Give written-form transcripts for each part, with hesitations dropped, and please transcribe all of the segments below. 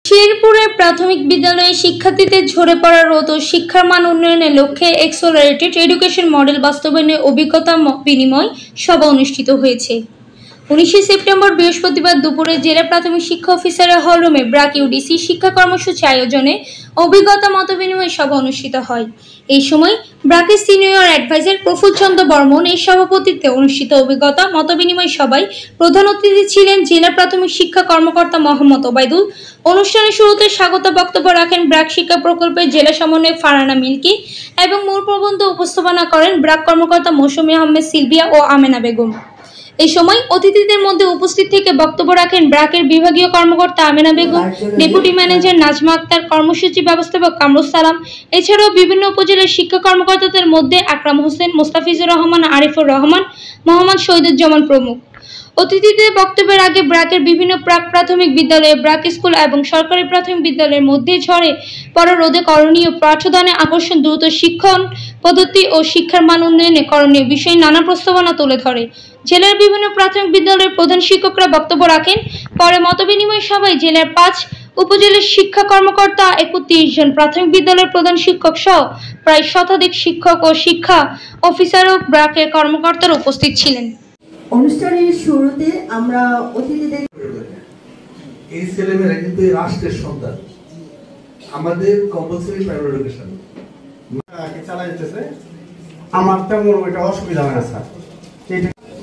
শেরপুরে প্রাথমিক বিদ্যালয়ে শিক্ষার্থীদের ঝরে পড়া রোধ ও শিক্ষার মান উন্নয়নের লক্ষ্যে এক্সেলারেটেড এডুকেশন মডেল বাস্তবায়নের অভিজ্ঞতা বিনিময় সভা অনুষ্ঠিত হয়েছে। 19 সেপ্টেম্বর বৃহস্পতিবার দুপুরে জেলা প্রাথমিক শিক্ষা অফিসারের হলরুমে ব্র্যাক ইউডিসি শিক্ষা কর্মসূচি আয়োজনে অভিজ্ঞতা মতবিনিময় সভা অনুষ্ঠিত হয়। এই সময় ব্র্যাকের সিনিয়র অ্যাডভাইজার প্রফুল চন্দ্র বর্মন এর সভাপতিত্বে অনুষ্ঠিত অভিজ্ঞতা মতবিনিময় সভায় প্রধান অতিথি ছিলেন জেলা প্রাথমিক শিক্ষা কর্মকর্তা মোহাম্মদ ওবায়দুল। অনুষ্ঠানের শুরুতে স্বাগত বক্তব্য রাখেন ব্র্যাক শিক্ষা প্রকল্পের জেলা সমন্বয়ক ফারহানা মিল্কি এবং মূল প্রবন্ধ উপস্থাপনা করেন ব্র্যাক কর্মকর্তা মৌসুমী আহমেদ সিলভিয়া ও আমেনা বেগম। এই সময় অতিথিদের মধ্যে উপস্থিত থেকে বক্তব্য রাখেন ব্র্যাকের বিভাগীয় কর্মকর্তা আমেনা বেগম, ডেপুটি ম্যানেজার নাজমা আক্তার, কর্মসূচি ব্যবস্থাপক কামরুস সালাম, এছাড়াও বিভিন্ন উপজেলার শিক্ষা কর্মকর্তাদের মধ্যে আকরাম হোসেন, মোস্তাফিজুর রহমান, আরিফুর রহমান, মোহাম্মদ শহীদুজ্জামান প্রমুখ। অতিথিদের বক্তব্যের আগে ব্র্যাকের বিভিন্ন প্রাক প্রাথমিক বিদ্যালয়ে, ব্র্যাক স্কুল এবং সরকারি প্রাথমিক বিদ্যালয়ের মধ্যে ঝরে পড়া রোধে করণীয়, পাঠদানে আকর্ষণ, দ্রুত শিক্ষণ পদ্ধতি ও শিক্ষার মান উন্নয়নে করণীয় বিষয়ে নানা প্রস্তাবনা তুলে ধরে। জেলার বিভিন্ন প্রাথমিক বিদ্যালয়ের প্রধান শিক্ষকরা বক্তব্য রাখেন। পরে মতবিনিময় সভায় জেলার 5 উপজেলার শিক্ষা কর্মকর্তা, 31 জন প্রাথমিক বিদ্যালয়ের প্রধান শিক্ষক সহ প্রায় শতাধিক শিক্ষক ও শিক্ষা অফিসার ও ব্র্যাকের কর্মকর্তারা উপস্থিত ছিলেন। অনুষ্ঠানের শুরুতে আমরা অতিথিদের এই ছেলেমেয়েরা কিন্তু রাষ্ট্রের সন্তান, আমাদের কম্পালসরি প্রাইমারি এডুকেশন চালা যেতেছে। আমার তেমন ওইটা অসুবিধা হয় না স্যার।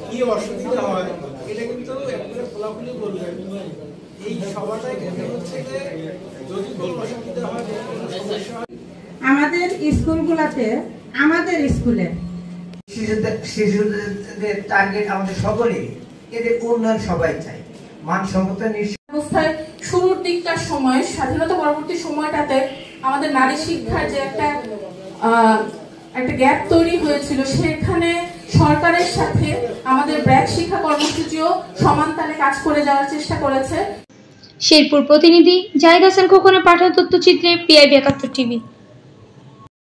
কি অসুবিধা হয় এটা কিন্তু একবারে খোলাখুলি বলবেন। এই সভাটাই কিন্তু হচ্ছে যে যদি কোনো অসুবিধা হয়, সমস্যা হয় আমাদের স্কুলগুলোতে, আমাদের স্কুলে শিশুদের টার্গেট আমাদের সকলেই, এদের উন্নয়ন সবাই চাই, মানসম্মত অবস্থায় শুরুর দিকটার সময়, স্বাধীনতা পরবর্তী সময়টাতে আমাদের নারী শিক্ষার যে একটা গ্যাপ তৈরি হয়েছিল, সেখানে সরকারের সাথে আমাদের ব্র্যাক শিক্ষা কর্মসূচিও সমান তালে কাজ করে যাওয়ার চেষ্টা করেছে। শেরপুর প্রতিনিধি জাহিদ হাসান খোকনের পাঠানো তথ্যচিত্রে PIB 71 টিভি।